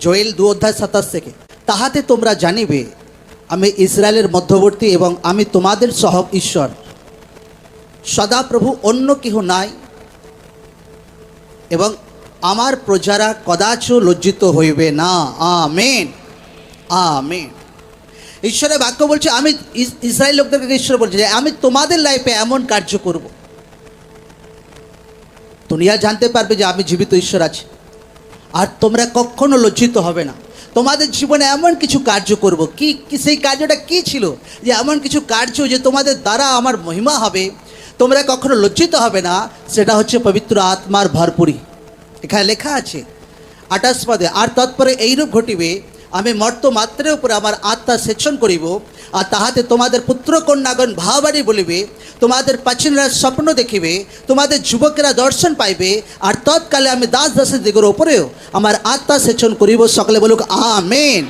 Joel 2:27 থেকে, তাহাতে তোমরা জানিবে আমি ইসরায়েলের মধ্যবর্তী এবং আমি তোমাদের সহ ঈশ্বর, সদাপ্রভু, অন্য কেহ নাই, এবং আমার প্রজারা কদাচ লজ্জিত হইবে না। Amen, amen. ঈশ্বরের বাক্য বলছে, আমি ইসরায়েল লোকদেরকে ঈশ্বর বলছে যে আমি তোমাদের লাইফে এমন কার্য করব, দুনিয়া জানতে পারবে যে আমি জীবিত ঈশ্বর আছি, আর তোমরা কখনো লজ্জিত হবে না। তোমাদের জীবনে এমন কিছু কার্য করব, কি সেই কার্যটা কি ছিল, যে এমন কিছু কার্য যে তোমাদের দ্বারা আমার মহিমা হবে, তোমরা কখনো লজ্জিত হবে না। সেটা হচ্ছে পবিত্র আত্মার ভরপুরি। এখানে লেখা আছে 28 পদে, আর তৎপরে এইরূপ ঘটিবে, আমি মর্ত মাত্রের উপরে আমার আত্মা সেচন করিব, আর তাহাতে তোমাদের পুত্র কন্যাগণ ভাবাড়ি বলিবে, তোমাদের প্রাচীনরা স্বপ্ন দেখিবে, তোমাদের যুবকেরা দর্শন পাইবে, আর তৎকালে আমি দাস দাসের দিগের উপরেও আমার আত্মা সেচন করিব। সকলে বলুক আমেন।